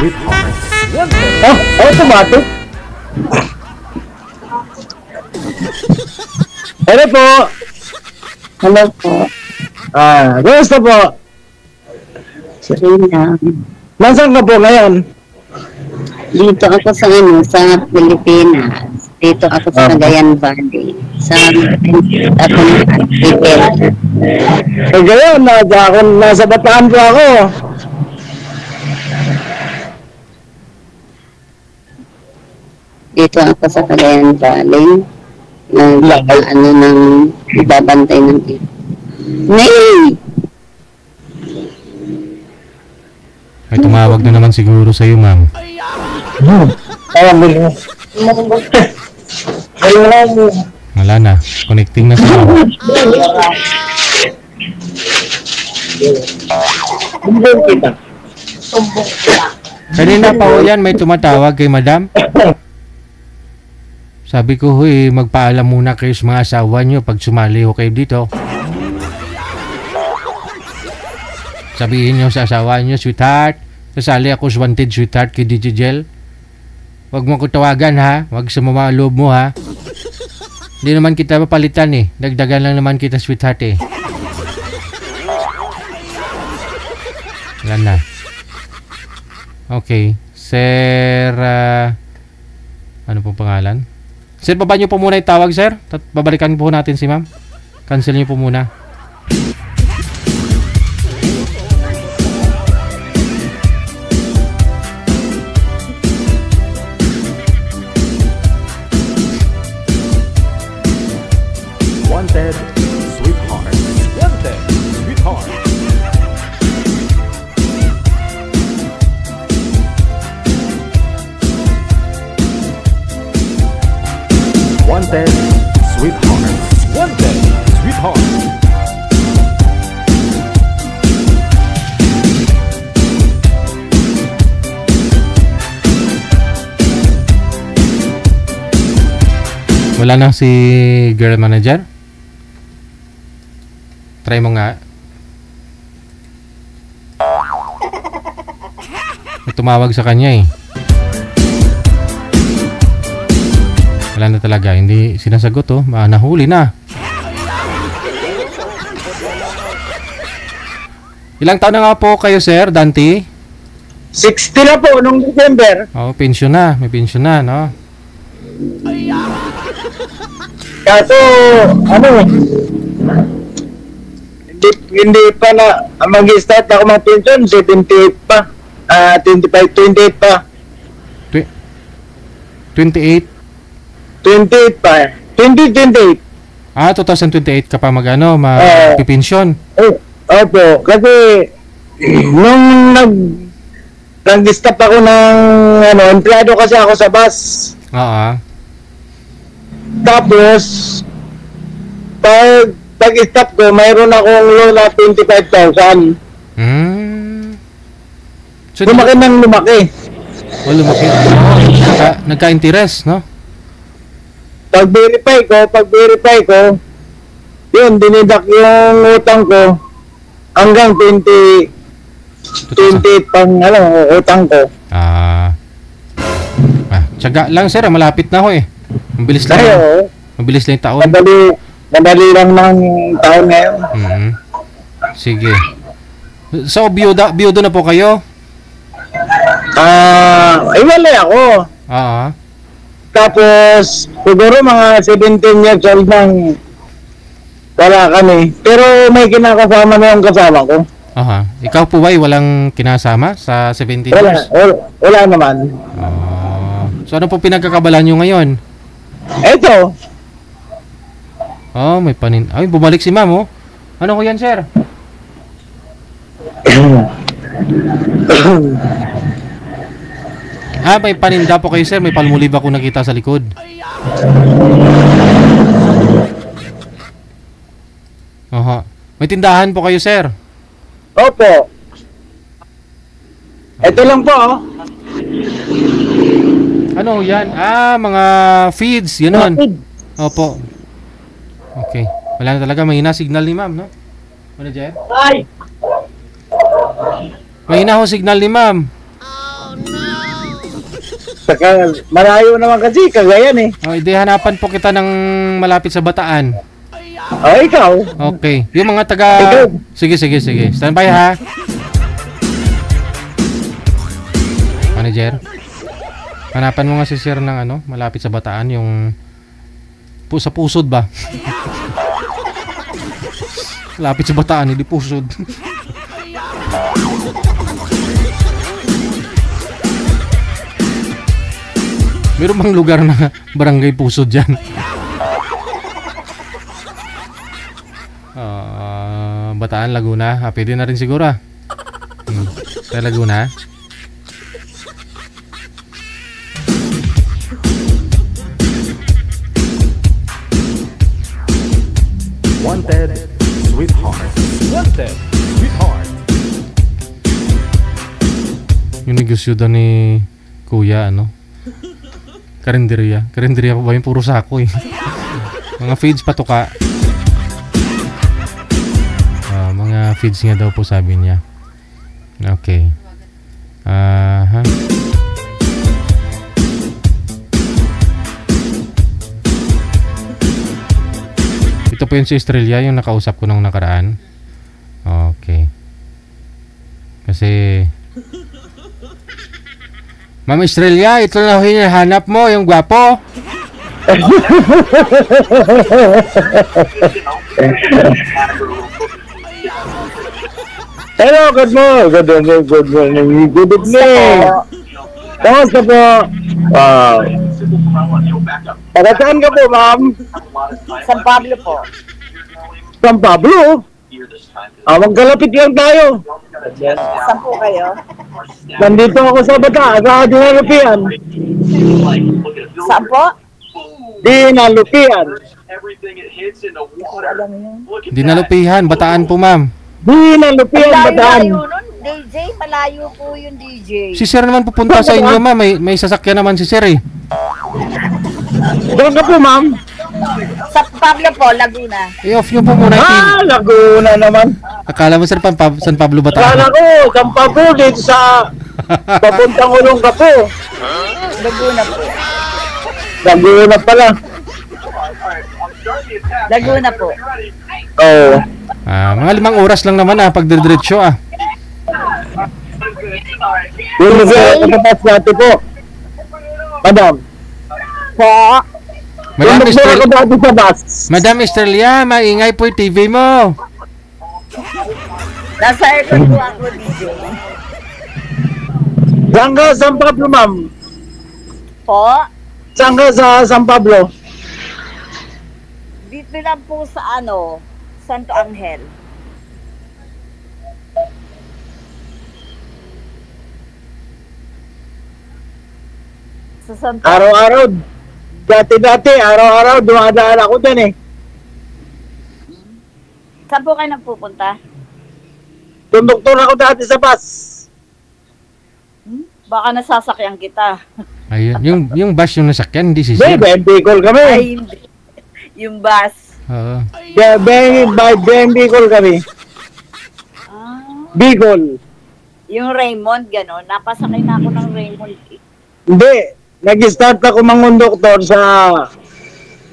Oh, automatic. Hello po. Hello po. Gusto po. Serena. Nasaan ka po ngayon? Dito ako sa Pilipinas. Dito ako sa Cagayan Valley. Sa ako ng article. Ngayon, nasa Bataan po ako. Dito ako sa Cagayan Valley. Ibabantay ng Nay! May tumawag na naman siguro sa'yo, ma'am. Wala na. Connecting na sa'yo. Kanina pa ho yan, may tumatawag kay madam. Sabi ko, huy, magpaalam muna kayo sa mga asawa nyo pag sumali ho kayo dito. Sabihin nyo sa asawa nyo, sweetheart, sasali ako sa wanted sweetheart kay DJ Jel. Huwag mo ko tawagan ha, huwag sa mga loob mo ha. Hindi naman kita mapalitan eh, dagdagan lang naman kita sweetheart eh. Yan na. Okay, Sir, ano pong pangalan? Sir, baba nyo po muna yung tawag, sir. Babalikan po natin si ma'am. Cancel nyo po muna. Wanted, sweetheart. Wanted, sweetheart. Wanted, sweetheart. Wanted, sweetheart. Wala na si girl manager? Try mo nga. May tumawag sa kanya eh. Wala na talaga, hindi sinasagot oh. Nahuli na. Ilang taon na nga po kayo, sir, Dante? 60 na po nung December. Oh, pension na. May pension na, no? Kaso, hindi pa na mag-start ako mag-pension, 78 pa. 28 pa. 28? 28 pa. 2028. 2028 ka pa mag-pipensyon. Opo, kasi nung nag-stop ako ng empleyado kasi ako sa bus. Oo. Tapos pag-stop ko, mayroon akong loan na 25,000. So, lumaki ng lumaki. Lumaki. Nagka-interest, no? Pag-verify ko, yun, dinidak yung utang ko hanggang 28 pang utang ko. Tiyaga lang, sir. Malapit na ho eh. Mabilis lang. Mabilis lang yung taon. Madali lang ng taon ngayon. Sige. So, biyudo na po kayo? Iwalay ako. Tapos, siguro mga 17 years old nang wala kami. Pero may kinakasama na yung kasama ko. Ikaw po ba walang kinasama sa 17 years? Wala naman. So, ano po pinagkakabalan nyo ngayon? Eto. May panin. Ay, bumalik si ma'am, oh. Ano ko yan, sir? May paninda po kayo, sir. May palmolive ako nakita sa likod. May tindahan po kayo, sir? Opo. Ito lang po, oh. Ano yan? Mga feeds, yun. Opo. Okay. Wala na talaga. Mahina signal ni ma'am, no? Manager? Mahina ho signal ni ma'am. Saka malayo naman kasi, Cagayan eh. O, hindi hanapan po kita ng malapit sa Bataan. O, ikaw. Okay. Yung mga taga... Ikaw. Sige. Stand by ha. Manager. Hanapan mo nga si Sir ng ano, malapit sa Bataan, yung... Sa Pusod ba? Malapit sa Bataan, hindi Pusod. Meron bang lugar na barangay Pusod dyan? Bataan, Laguna. Pwede na rin siguro. Sa Laguna. Wanted, sweetheart. Wanted, sweetheart. Yung negosyo daw ni Kuya, ano? Karinderya. Karinderya pa ba yung puro sako eh. Mga feeds patuka. Mga feeds nga daw po sabi niya. Okay. Ito po yung si Estrella, yung nakausap ko nung nakaraan. Okay. Kasi Ma'am Estrella, ito na ho hinahanap mo, yung gwapo. Hello, good morning. Good evening. Kamusta po? Para saan ka po, ma'am? San Pablo po. San Pablo? Magkalapit lang tayo. Saan po kayo? Nandito ako sa Bata, sa Dinalupian. Saan po? Dinalupian. Alam mo yun? Dinalupihan, Bataan po ma'am. Dinalupian, Bataan. Malayo nun, DJ. Malayo po yung DJ. Si Sir naman pupunta sa inyo ma'am, may sasakyan naman si Sir eh. Doon ka po, ma'am. San Pablo po, Laguna. I-off nyo po muna yung TV. Laguna naman. Akala mo Sir, San Pablo Bataan. Kala ko, San Pablo dito sa papuntang Ulong ka po. Laguna po. Laguna pala. Laguna po. Oo. Mga 5 oras lang naman pagdidiretso Yung nagkakapas natin po. Madam. Po. Madam Yung Estrella, ako dati sa bus. Madam Estrella, maingay po yung TV mo. Nasa aircon po ako, DJ. Saan ka San Pablo, ma'am? Po. Saan ka sa San Pablo? Dito lang po sa Santo Angel. Sa Santo Araw-araw. Dati, araw-araw dumadaan ako dyan eh. Saan po kayo nagpupunta? Tunduktor ako dati sa bus. Baka nasasakyan kita. Ayun, yung bus yung nasakyan, hindi si Sir. Bicol kami. Ay, hindi. Yung bus. Oo. Bicol kami. Bicol. Yung Raymond, gano'n. Napasakay na ako ng Raymond. Hindi. Nag-start ako mangunduktor sa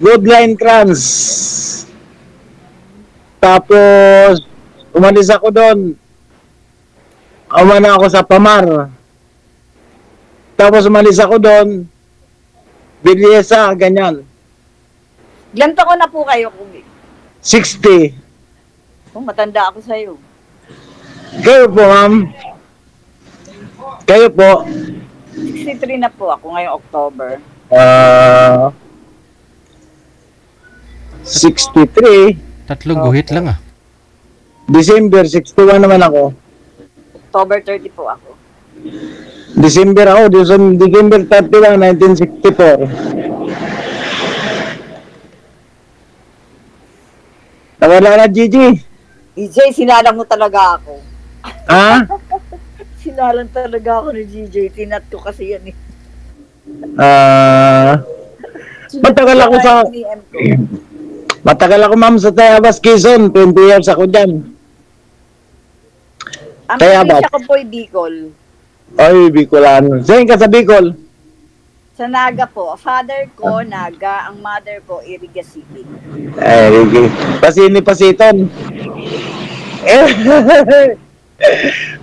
Goodline Crans. Tapos, umalis ako doon. Umana ako sa Pamar. Tapos umalis ako doon. Bilyesa, ganyan. Ilan taon na po kayo? 60. Oh, matanda ako sa'yo. Kayo po, ma'am. Kayo po. 63 na po ako ngayong October. 63. 3 guhit lang December 61 naman ako. October 30 po ako. December 31, 1964. Nawala na, Gigi. DJ, sinalang mo talaga ako. Ha? Sinalang talaga ako ni DJ. Tinat ko kasi yan eh. Matagal ako sa... Matagal ako, ma'am, sa Tayabas, Quezon. 20 years ako dyan. Ang Tayabas. probinsya ko po ay Bicol. Ay, Bicolano. Saan ka sa Bicol? Sa Naga po. Father ko, Naga. Ang mother ko, Iriga City. Ay, okay. Pasini-pasiton. Eh,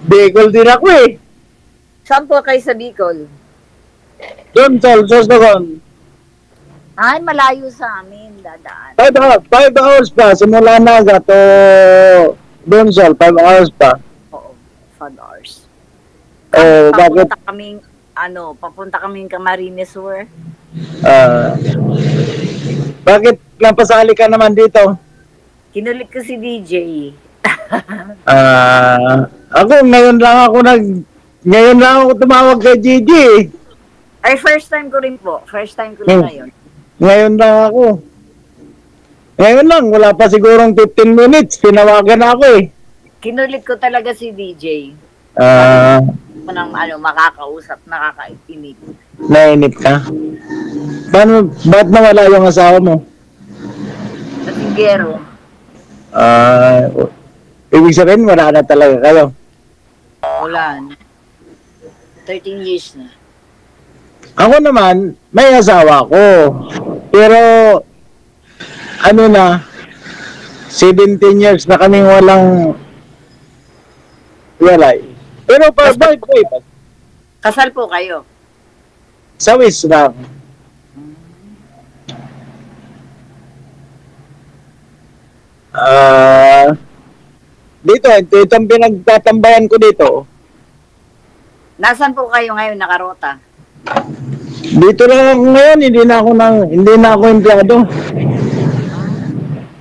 Bicol din ako eh. Saan po kayo sa Bicol? Doon, Sorsogon. Ay, malayo sa amin. Dadaan. 5 hours pa. Simula Naga to doon, 5 hours pa. Oo, 5 hours. Oh, bakit? Papunta kaming Camarines Sur. Bakit napasali ka naman dito? Kinulit ko si DJ. Ako ngayon lang ako tumawag kay Gigi. Ay, first time ko rin po. First time ko rin ngayon. Ngayon lang ako. Ngayon lang, wala pa sigurong 15 minutes, tinawagan ako eh. Kinulit ko talaga si DJ. Nang makakausap, nakakainig. Nainip ka? Ba't nawala yung asawa mo? Pasinggero. Ibig sabihin, wala na talaga kayo. Wala. 13 years na. Ako naman, may asawa ko. Pero, 17 years na kaming walang walay. Pero bakit? Kasal po kayo? Sa Wis lang. Dito, ito ang pinagtatambayan ko dito. Nasaan po kayo ngayon nakarota? Dito lang ako ngayon, hindi na ako empleyado.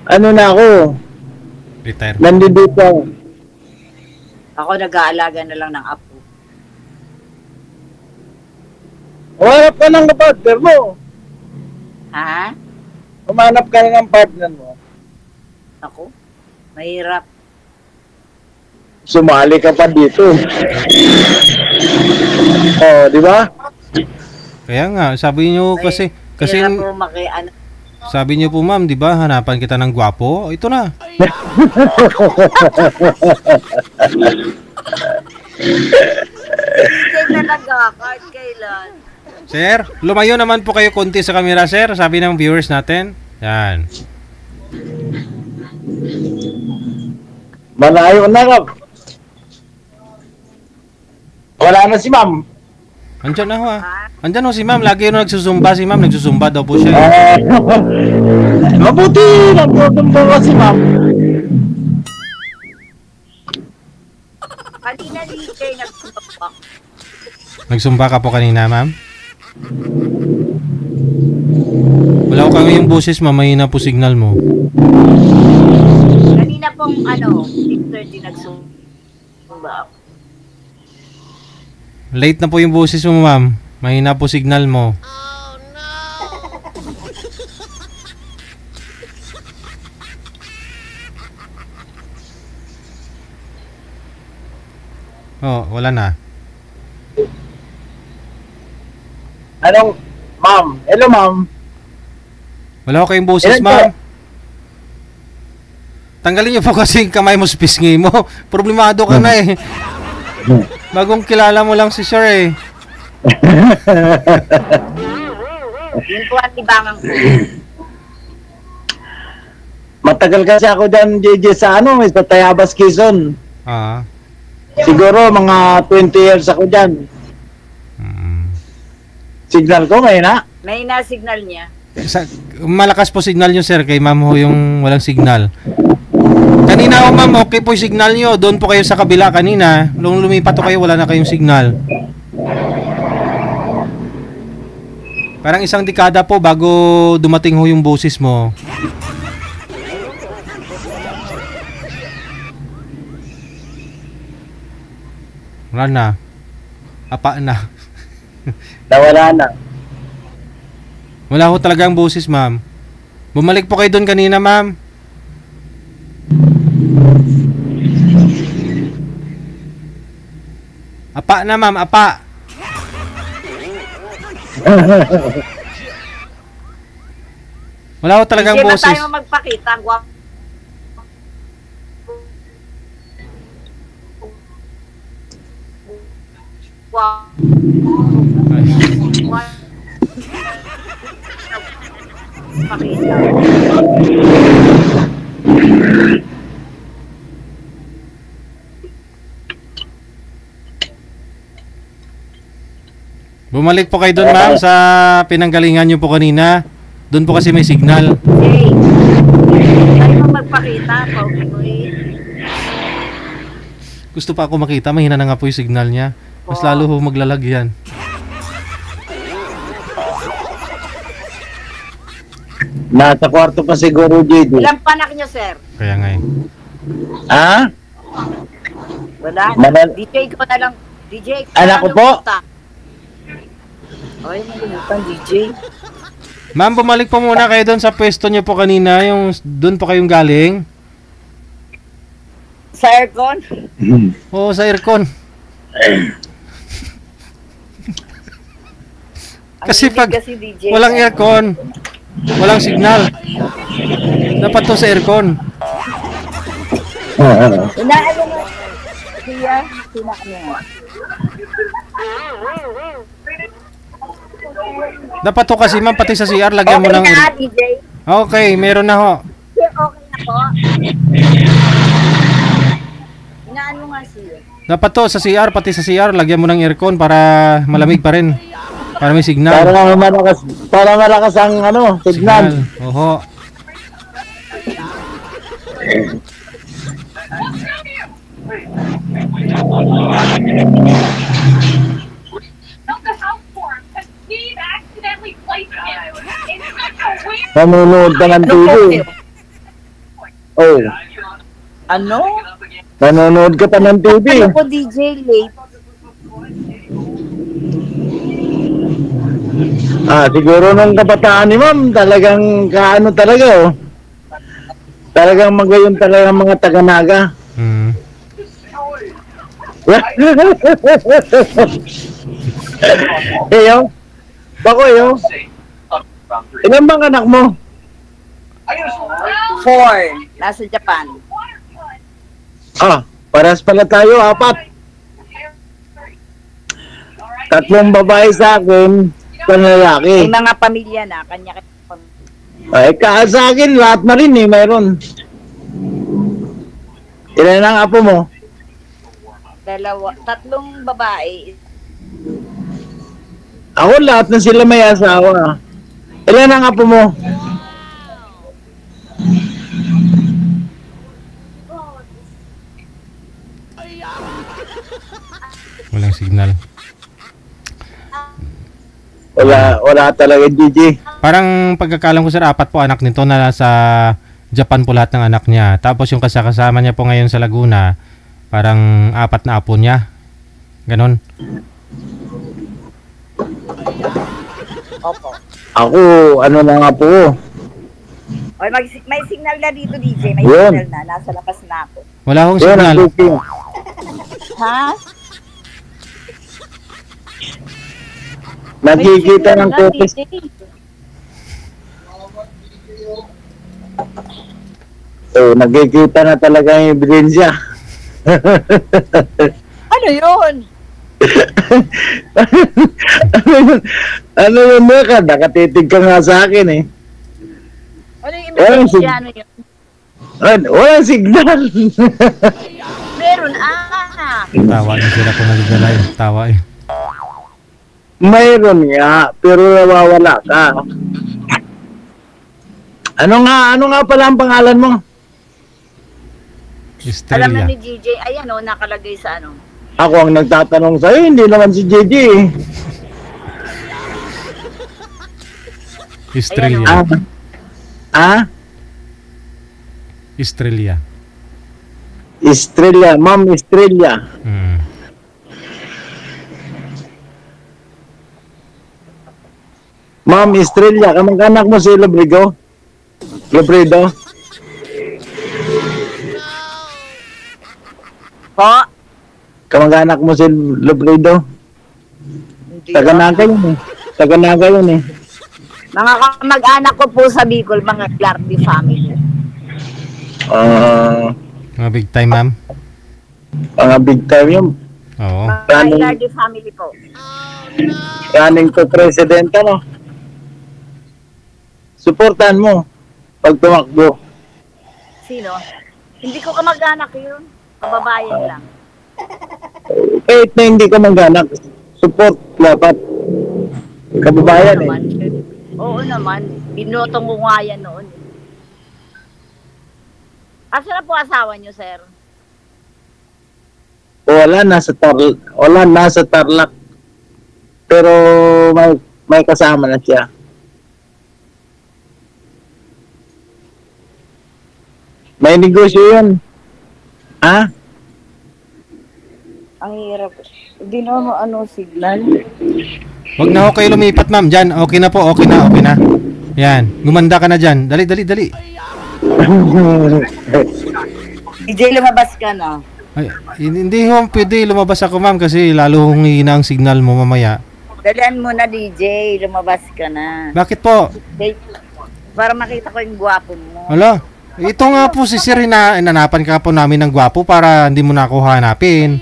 Ano na ako? Retire. Nandito ako. Ako nag-aalaga na lang ng apo. Umanap ka ng partner mo. Ha? Umanap ka ng partner mo. Ako? Mahirap. Sumali ka pa dito. Oh, di ba? Kaya nga, sabi niyo kasi Mahirap po sabi niyo po ma'am, di ba, hanapan kita ng gwapo? Ito na. Hindi talaga, kahit kailan. Sir, lumayo naman po kayo konti sa camera, sir. Sabi ng viewers natin. Yan. Malayo na ka. Wala na si ma'am. Andyan na ho Andyan ho si ma'am. Lagi yun nagsusumba si ma'am. Nagsusumba daw po siya. Mabuti. Nagsusumba ka si ma'am. Kanina DJ nagsumba. Nagsumba ka po kanina, ma'am? Wala ko kami yung boses, ma'am. Mahina po signal mo. Kanina pong 6:30 nagsumba. Late na po yung boses mo, ma'am. Mahina po signal mo. Oh, wala na. Anong, ma'am? Hello, ma'am. Wala ko kayong boses, ma'am. Tanggalin niyo po kasi yung kamay mo sa pisngi mo. Problemado ka na eh. Bagong kilala mo lang si sir eh. Yun po ang tibangan ko. Matagal kasi ako dyan, JJ, sa sa Tayabas, Quezon. Siguro mga 20 years ako dyan. Signal ko ngayon, ha? May na-signal niya. Malakas po signal nyo, sir. Kay ma'am ho yung walang signal. Kanina ho, ma'am, okay po yung signal nyo. Doon po kayo sa kabila kanina. Nung lumipat po kayo, wala na kayong signal. Parang isang dekada po bago dumating ho yung boses mo. Wala na. Apa na. Nawala na. Wala ho talaga ang boses, ma'am. Bumalik po kayo doon kanina, ma'am. Apa na, ma'am. Apa. Wala ho talagang boses. Hindi ba tayo magpakita? Pakita. Bumalik po kayo doon, ma'am, sa pinanggalingan niyo po kanina. Doon po kasi may signal. Jay, tayo mo magpakita. Pauwi mo eh. Gusto pa ako makita, mahina na nga po yung signal niya. Mas lalo ho maglalagyan. Nasa kwarto pa siguro, JD. Ilang panak niyo, sir? Kaya nga eh. Ha? Wala. Manal- DJ ko na lang. DJ, Anak ko po. Ay, nalimutan, DJ. Ma'am, bumalik po muna kayo doon sa pwesto niyo po kanina. Yung doon po kayong galing. Sa aircon? Oo, sa aircon. Kasi Ang pag hilig kasi, DJ. walang aircon, walang signal. Dapat to sa aircon. Inaano mo? Siya, sinaano mo? Dapat to kasi ma'am, pati sa CR, lagyan mo Okay ng... na, DJ. Okay, meron na ho. Sir, okay na po. Inaano nga siya? Dapat to sa CR, pati sa CR, lagyan mo ng aircon para malamig pa rin. Para may Para signal. nga malakas ang ano, signal. Oho. Nanonood ka ng TV. Oh, Ano? nanonood ka pa ng TV. Ano po, DJ, late? Siguro nung kabataan ni ma'am, talagang kaano talaga oh. Talagang magayon talaga ang mga taga-naga. Hmm. Eyo? Bako yo? Ilan bang anak mo? 4. Nasa Japan. Paras pala tayo, 4. 3 babae sa akin, 1 lalaki. May mga pamilya na, kanya-kanya pamilya. Sa akin, lahat na rin eh, mayroon. Ilan ang apo mo? 3 babae. Ako, lahat na sila may asawa. Ilan ang apo mo? Walang signal. Wala talaga, Gigi. Parang pagkakalam ko sir, 4 po anak nito na sa Japan po lahat ng anak niya. Tapos yung kasama niya po ngayon sa Laguna, parang 4 na apo niya. Ganon. Opo. Ako, ano na nga po. Oy, may signal na dito, DJ. May Yun. signal na. Nasa labas na ako. Wala akong Yun, ang signal. cooking. Ha? Nagkikita ng cookies. Nagkikita na talaga yung ebidensya. Ano yun? Ano yun, Meka? Nakatitig ka nga sa akin eh. Ano yung emergency? Ano yun? Walang signal. Meron, Tawa niya sila kung nagdala eh. Tawa eh. Mayroon nga, pero nawawala ka. Ano nga pala ang pangalan mo? Alam Estrella. na ni DJ, ayan o, nakalagay sa ano. Ako ang nagtatanong sa'yo, hindi naman si JJ eh. Estrella. Estrella. Estrella, Ma'am Estrella. Hmm. Ma'am Estrella, kamag-anak mo si Lobrigo? Lobrido? Po? Kamag-anak mo si Lobrido? Hindi. Taga-Naga yun eh. Taga-Naga yun eh. Mga kamag-anak ko po sa Bicol, mga Clardy family. Mga big time ma'am. Mga big time yun. Oo. Mga Planning- Clardy family po. Running to president, ano? Suportahan mo pag tumakbo. Sino? Hindi ko kamag-anak yun. Kababayan lang. Kahit na hindi ka mag-anak, support dapat. Kababayan Oo naman. eh. Oo naman. Binotong ko nga yan noon. Asa na po asawa niyo, sir? Wala, nasa Tarlac. Pero may kasama na siya. May negosyo yun. Ha? Ang hirap. Hindi naman signal. Wag na ho kayo lumipat, ma'am. Diyan, okay na po, okay na. Yan, gumanda ka na dyan. Dali. DJ, lumabas ka na. Ay, hindi ho pwede lumabas ako, ma'am, kasi lalo hong hihina ang signal mo mamaya. Dalian mo na, DJ. Lumabas ka na. Bakit po? Para makita ko yung gwapo mo. Hala, ito nga po si Sir, inanapan ka po namin ng gwapo para hindi mo na ako hanapin.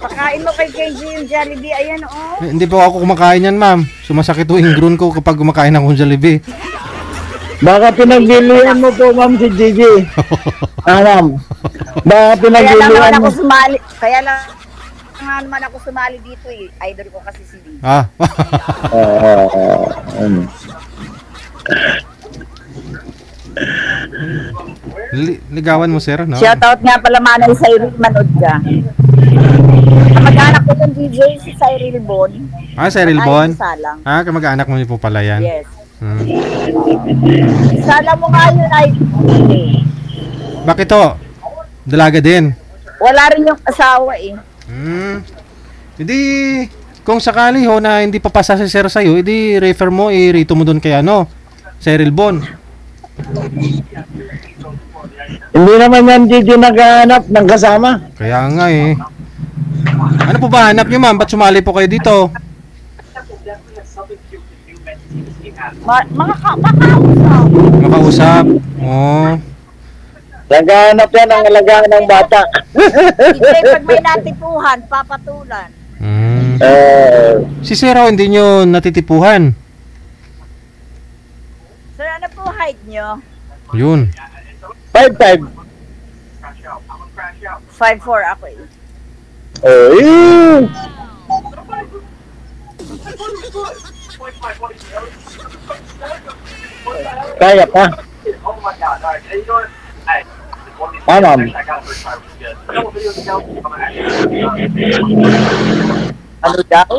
Pakain mo kay Kenji yung Jollibee. Ayan, oh. Hindi po ako kumakain yan, ma'am. Sumasakit po yung groin ko kapag kumakain akong Jollibee. Baka pinaglilihan mo po, ma'am, si Gigi. Ma'am. Baka pinaglilihan mo. Kaya lang naman ako sumali dito eh. Idol ko kasi si DJ. Ah. Ligawan mo, sir, no? Shoutout nga pala manay Cyril, manood ka. Kamag-anak ko ng DJ si Cyril Bon. Cyril Bon? Salang. Kamag-anak mo po pala yan. Yes. Hmm. Salang mo nga yun ay Bakit to? Dalaga din. wala rin yung asawa eh. Hindi, kung sakali ho na hindi papasa si sir sa'yo, hindi refer mo, rito mo doon kay Cyril Bon. Hindi naman yan, Gigi, naghahanap ng kasama. Kaya nga eh. Ano po ba hanap nyo, ma'am? Ba't sumali po kayo dito? Makausap. Makausap? Oh. Naghahanap yan ng alagaan ng bata. DJ, pag may natipuhan, papatulan. Si Sir, hindi nyo natitipuhan. Sir, ano po height nyo? Yun. 5'5". 5'4" ako eh. Oh, kaya pa. Ma'am. Ano daw?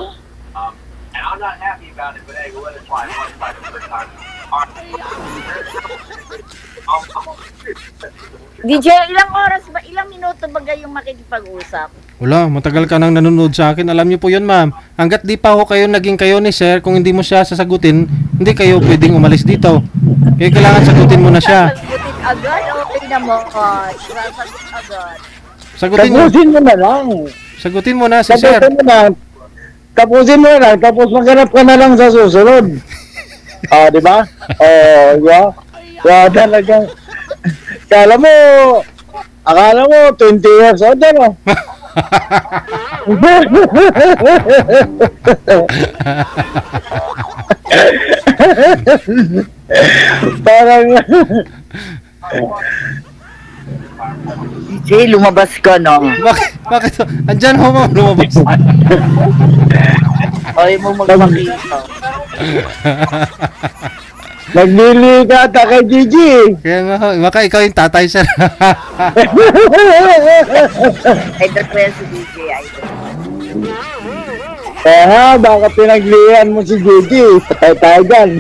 DJ, ilang oras ba, ilang minuto ba kayong makikipag-usap? Wala, matagal ka nang nanonood sa akin. Alam niyo po yun, ma'am. Hanggat di pa ho kayo naging kayo ni Sir, kung hindi mo siya sasagutin, hindi kayo pwedeng umalis dito. Kaya kailangan sagutin mo na siya. Sagutin agad? Okay na mo. Sasagot agad. Tapusin mo na lang. Sagutin mo na si Sir. Tapusin mo na. Tapusin mo na. Tapos maghanap ka na lang sa susunod. Di ba? Yeah. Yeah, talagang. Akala mo 20 years old, ano? Parang DJ, lumabas ka na. Bakit? Andyan ho, ma'am, lumabas. Ay mo magpakita. naglili ka ata kay Gigi. Kaya nga ho, baka ikaw yung tatay, Sir. Idol ko yan si DJ, idol. Kaya baka pinaglihan mo si Gigi. Patay tayo dyan.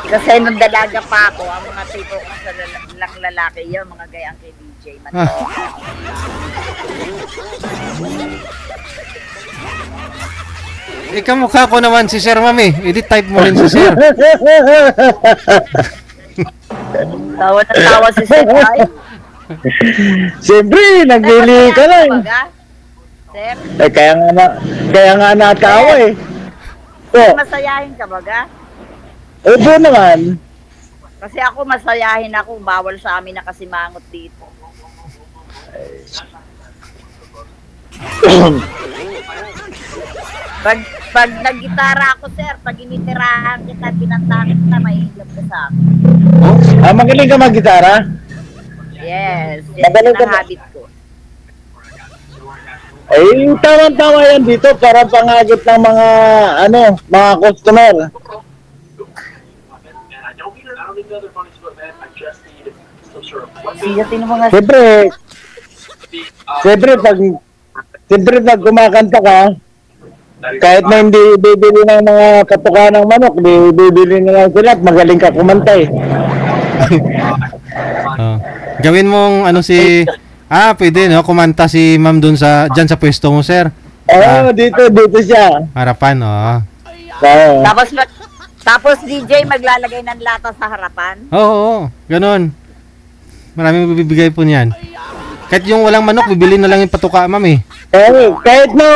Kasi nung dalaga pa ako, ang mga tipo ko sa lalaki yun, mga gayang kay DJ. Ikamukha ko naman si Sir, mami. Edit type mo rin si Sir. Tawa na tawa si Sir. Siyempre, naglili ka lang. Sir? Kaya nga natawa eh. Oh, Masayahin ka baga? opo naman. Kasi ako masayahin ako, bawal sa amin na kasimangot dito. Pag nag-gitara ako, sir, pag initirahan kita, pinantakit na, mahihilap ka sa akin. Magaling ka mag-gitara? Yes, yan Magaling ang ka- habit ko. Eh, tama-tama yan dito para pangagit ng mga customer. Siya sino mga... Siyempre pag kumakanta ka, kahit na hindi bibili ng mga katuka ng manok, bibili na lang sila at magaling ka kumanta eh. Oh. Gawin mong pwede no, kumanta si ma'am dyan sa pwesto mo, sir. Oo, dito siya. Harapan, oh. Oo. Tapos DJ maglalagay ng lata sa harapan. Oo, ganun. Maraming bibigay po niyan. Kahit yung walang manok, bibili na lang yung patuka, ma'am eh. Kahit na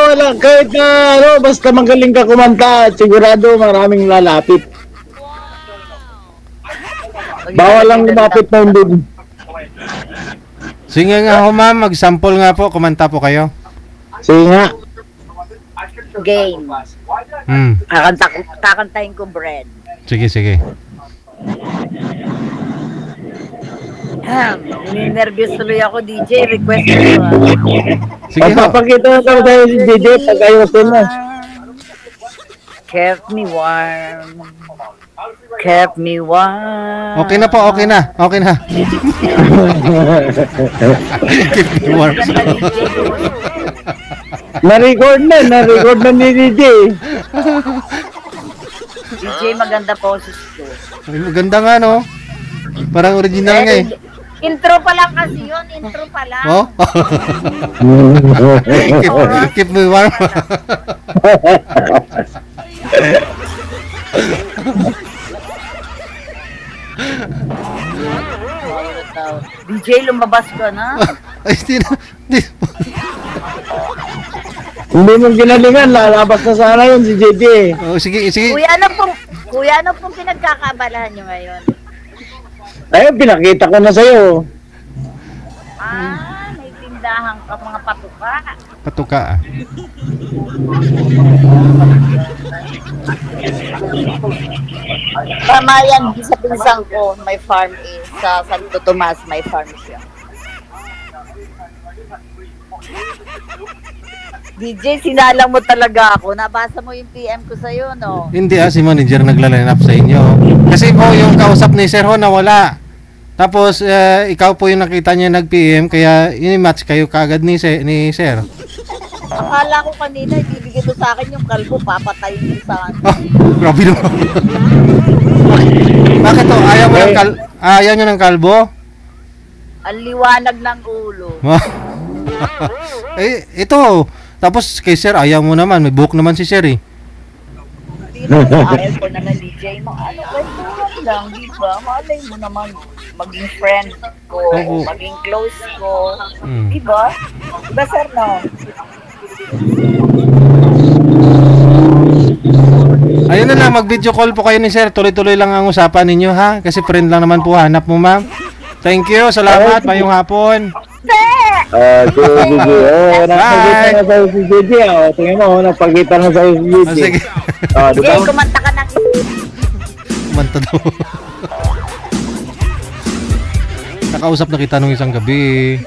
basta magaling ka kumanta, sigurado maraming lalapit. Bawal lang lumapit na hindi. Sige nga ho, ma'am, mag-sample nga po, kumanta po kayo. Sige nga. Game. Kakantahin ko bread. Sige. Nervous tuloy ako, DJ. Request ko. Sige ho. Pagpapakita na tayo si DJ pag ayusin na. Kept me warm. Kept me warm. Okay na po, okay na. Keep me warm. Na-record na ni DJ. DJ, maganda poses ko. Ay, maganda nga, no? Parang original nga eh. Intro pa lang kasi yun. Intro pa lang. Oh? keep me warm. DJ, lumabas ka na. Ay, Hindi mo ginalingan, lalabas na sana yun si JJ. Oh, sige. Kuya, ano pong pinagkakabalahan nyo ngayon? Ayun, pinakita ko na sa'yo. May tindahan ka mga patuka. Patuka. Tama yan, sa pinsang ko, may farm sa Santo Tomas, may farm siya. DJ, sinalang mo talaga ako. Nabasa mo yung PM ko sa'yo, no? Hindi si manager nagla-line up sa inyo. Kasi po yung kausap ni Sir ho nawala. Tapos ikaw po yung nakita niya nag-PM kaya ini-match kayo kaagad ni Sir. Akala ko kanina, ibibigay mo sa akin yung kalbo, papatayin mo sa akin. Grabe naman. Bakit to? Ayaw nyo ng kalbo? Ang liwanag ng ulo. Ito. Tapos kay Sir, ayaw mo naman. May buhok naman si Sir eh. Hindi naman ayaw ko na ng DJ. Ano, kwentuhan lang, di ba? Malay mo naman maging friend ko, maging close ko. Di ba? Di ba, Sir, no? Ayun na lang, mag-video call po kayo ni Sir. Tuloy-tuloy lang ang usapan ninyo ha. Kasi friend lang naman po hanap mo, ma'am. Thank you, salamat. Mayong hapon. Sige. Napagkita na sa'yo si JJ. Tingnan mo, napagkita na sa'yo si JJ. Sige. Diba? Jay, kumanta ka ng Kumanta daw. Nakausap na kita nung isang gabi.